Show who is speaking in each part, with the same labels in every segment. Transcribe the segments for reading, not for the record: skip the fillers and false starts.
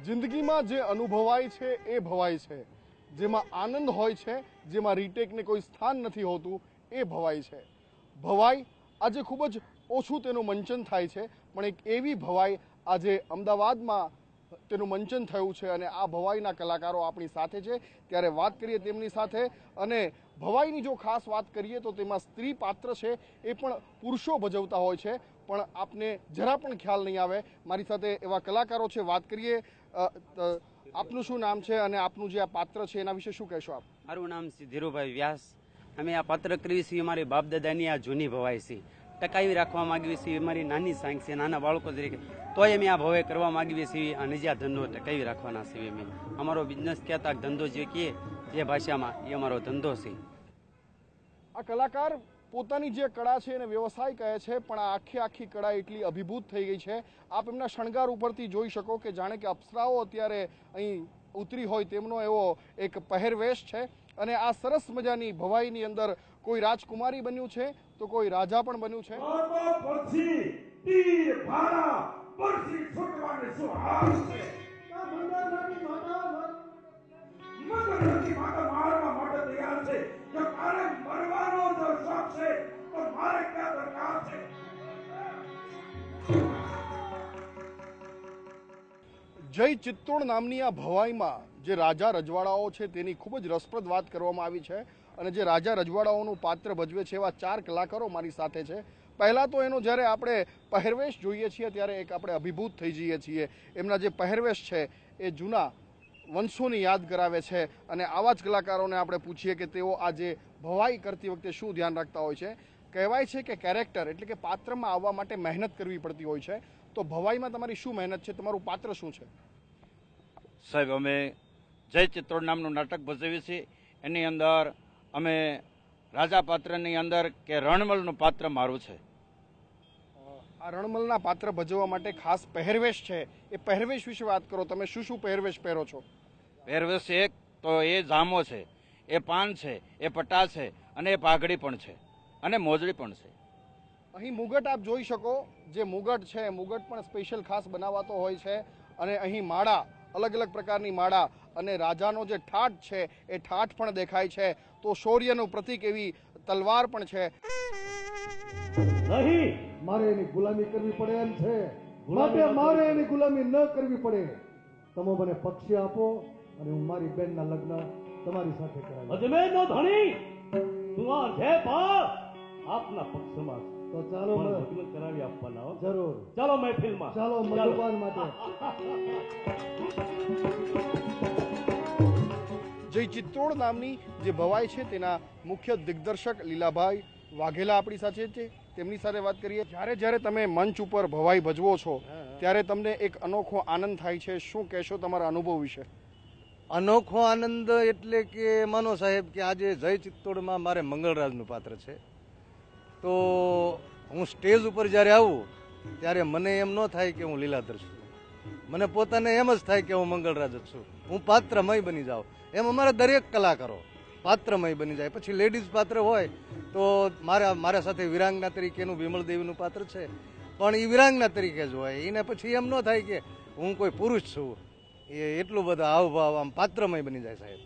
Speaker 1: જિંદગીમાં જે અનુભવાય છે એ ભવાય છે, જેમાં આનંદ હોય છે, જેમાં રીટેકને કોઈ સ્થાન નથી હોતું એ ભવાય છે. ભવાઈ આજે ખૂબ જ ઓછું તેનું મંચન થાય છે, પણ એક એવી ભવાઈ આજે અમદાવાદમાં તેનું મંચન થયું છે અને આ ભવાઈના કલાકારો આપણી સાથે છે. ત્યારે વાત કરીએ તેમની સાથે. અને ભવાઈની જો ખાસ વાત કરીએ તો તેમાં સ્ત્રી પાત્ર છે એ પણ પુરુષો ભજવતા હોય છે, પણ આપને જરા પણ ખ્યાલ નહીં આવે. મારી સાથે એવા કલાકારો છે, વાત કરીએ. આપનું શું નામ છે અને આપનું જે આ પાત્ર છે એના વિશે શું કહેશો આપ?
Speaker 2: મારું નામ છે ધીરુભાઈ વ્યાસ. અમે આ પાત્ર કરીએ છીએ અમારી બાપ દાદાની આ જૂની ભવાઈ છે, ટકાવી રાખવા માંગીએ છીએ. અમારી નાની સાંગ છે, નાના બાળકો તરીકે, તોય અમે આ ભવાઈ કરવા માંગીએ છીએ. અને જે આ ધંધો ટકાવી રાખવાના છીએ અમે. અમારો બિઝનેસ કહેતા ધંધો જે કહે જે ભાષામાં એ અમારો ધંધો છે.
Speaker 1: આ કલાકાર પોતાની જે કળા છે એને વ્યવસાય કહે છે, પણ આ આખી કળા એટલી અભિભૂત થઈ ગઈ છે. આપ એમના શણગાર ઉપરથી જોઈ શકો કે જાણે કે અપ્સરાઓ અત્યારે અહીં ઉતરી હોય તેમનો એવો એક પહેરવેશ છે. અને આ સરસ મજાની ભવાઈની અંદર કોઈ રાજકુમારી બન્યું છે તો કોઈ રાજા પણ બન્યું છે. જય ચિત્તોડ નામની આ ભવાઈમાં જે રાજા રજવાડાઓ છે તેની ખૂબ જ રસપ્રદ વાત કરવામાં આવી છે. અને જે રાજા રજવાડાઓનું પાત્ર ભજવે છે એવા 4 કલાકારો મારી સાથે છે. પહેલાં તો એનો જ્યારે આપણે પહેરવેશ જોઈએ છીએ ત્યારે એક આપણે અભિભૂત થઈ જઈએ છીએ. એમના જે પહેરવેશ છે એ જૂના વંશોની યાદ કરાવે છે. અને આવા જ કલાકારોને આપણે પૂછીએ કે તેઓ આ જે ભવાઈ કરતી વખતે શું ધ્યાન રાખતા હોય છે. કહેવાય છે કે કેરેક્ટર એટલે કે પાત્રમાં આવવા માટે મહેનત કરવી પડતી હોય છે. તો ભવાઈમાં તમારી શું મહેનત છે? તમારું પાત્ર શું છે?
Speaker 3: સાહેબ, અમે જય ચિત્તોડ નામનું નાટક ભજવીએ છીએ. એની અંદર અમે રાજા પાત્રની અંદર કે રણમલનું પાત્ર મારું છે.
Speaker 1: આ રણમલના પાત્ર ભજવવા માટે ખાસ પહેરવેશ છે, એ પહેરવેશ વિશે વાત કરો. તમે શું શું પહેરવેશ પહેરો છો?
Speaker 3: પહેરવેશ એક તો એ જામો છે, એ પાન છે, એ પટા છે, અને એ પાઘડી પણ છે, અને મોજડી પણ છે.
Speaker 1: અહીં મુગટ આપ જોઈ શકો. જે મુગટ છે મુગટ પણ સ્પેશિયલ ખાસ બનાવાતો હોય છે. અને અહીં માળા, અલગ અલગ પ્રકારની માળા, અને રાજાનો જે ઠાઠ છે એ ઠાઠ પણ દેખાય છે. તો શૌર્યનું પ્રતીક એવી તલવાર પણ છે.
Speaker 4: નહીં, મારે એની ગુલામી કરવી પડે એમ છે, માટે મારે એની ગુલામી ન કરવી પડે. તમે મને પક્ષી આપો અને હું મારી બેનના લગ્ન તમારી સાથે કરાવું. અજમેરનો ધણી તું આ છે આપના પક્ષમાં, તો ચાલો લગ્ન કરાવી આપવાના. જરૂર, ચાલો મહેફિલમાં, ચાલો મધુપાન માટે.
Speaker 1: જય ચિત્તોડ નામની જે ભવાઈ છે તેના મુખ્ય દિગ્દર્શક લીલાભાઈ વાઘેલા આપણી સાથે છે. તેમની સાથે વાત કરીએ. જ્યારે તમે મંચ ઉપર ભવાઈ ભજવો છો ત્યારે તમને એક અનોખો આનંદ થાય છે. શું કહેશો તમારા અનુભવ વિશે?
Speaker 5: અનોખો આનંદ એટલે કે માનો સાહેબ કે આજે જય ચિત્તોડમાં મારે મંગળરાજનું પાત્ર છે. તો હું સ્ટેજ ઉપર જ્યારે આવું ત્યારે મને એમ ન થાય કે હું લીલાધર છું. મને પોતાને એમ જ થાય કે હું મંગળરાજ જ છું. હું પાત્રમય બની જાઉં. એમ અમારા દરેક કલાકારો પાત્રમય બની જાય. પછી લેડીઝ પાત્ર હોય તો મારા સાથે વિરાંગના તરીકેનું વિમલદેવીનું પાત્ર છે, પણ એ વિરાંગના તરીકે જ હોય. એને પછી એમ ન થાય કે હું કોઈ પુરુષ છું. એ એટલું બધા હાવભાવ આમ પાત્રમય બની જાય સાહેબ.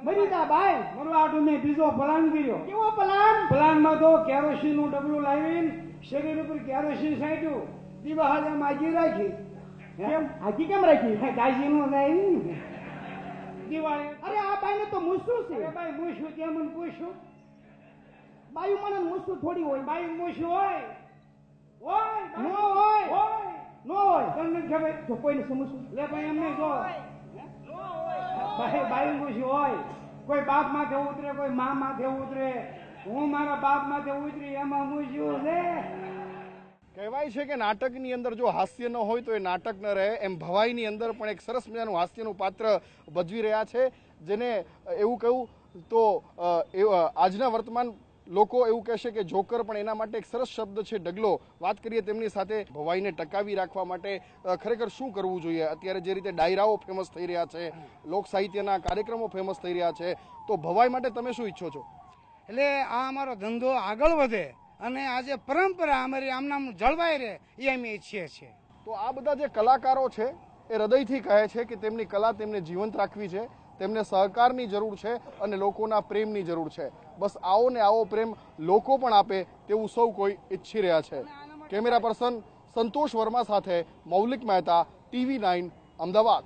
Speaker 6: મરીદા બાઈ મરવાડું ને બીજો પ્લાન કર્યો. કેવો પ્લાન? પ્લાનમાં તો કેરોસીન નું ડબલું લાવીને શરીર ઉપર કેરોસીન છાંટ્યું, દીવા હાલે માજી રાખી. કેમ આજી કેમ રાખી? દાજી નું લાવી દિવાળી. અરે આ બાઈ ને તો મૂછું છે. અરે બાઈ મૂછું તે મને પૂછ્યું. બાયું મને મૂછું થોડી હોય. બાયું મૂછું હોય નો હોય નો હોય. તમને ખબર તો કોઈને સમજવું લે ભાઈ એમને જો બાઈ મૂછું હોય. કોઈ બાપ માથે ઉતરે, કોઈ મા માથે ઉતરે. હું મારા બાપ માથે ઉતરી એમાં મૂછ્યું છે.
Speaker 1: કહેવાય છે કે નાટકની અંદર જો હાસ્ય ન હોય તો એ નાટક ન રહે. એમ ભવાઈની અંદર પણ એક સરસ મજાનું હાસ્યનું પાત્ર ભજવી રહ્યા છે. જેને એવું કહું તો આજના વર્તમાન લોકો એવું કહેશે કે જોકર, પણ એના માટે એક સરસ શબ્દ છે ડગલો. વાત કરીએ તેમની સાથે. ભવાઈને ટકાવી રાખવા માટે ખરેખર શું કરવું જોઈએ? અત્યારે જે રીતે ડાયરાઓ ફેમસ થઈ રહ્યા છે, લોક સાહિત્યના કાર્યક્રમો ફેમસ થઈ રહ્યા છે, તો ભવાઈ માટે તમે શું ઈચ્છો છો?
Speaker 6: એટલે આ અમારો ધંધો આગળ વધે અને આજે પરંપરા અમારી આમનામ જળવાઈ રહે એ અમે ઈચ્છીએ છીએ.
Speaker 1: તો આ બધા જે કલાકારો છે એ હૃદયથી કહે છે કે તેમની કલા તેમને જીવંત રાખવી છે, તેમને સહકારની જરૂર છે અને લોકોના પ્રેમની જરૂર છે. બસ આવો ને આવો પ્રેમ લોકો પણ આપે તેવું સૌ કોઈ ઈચ્છી રહ્યા છે. કેમેરા પર્સન સંતોષ વર્મા સાથે મૌલિક મહેતા, TV9 અમદાવાદ.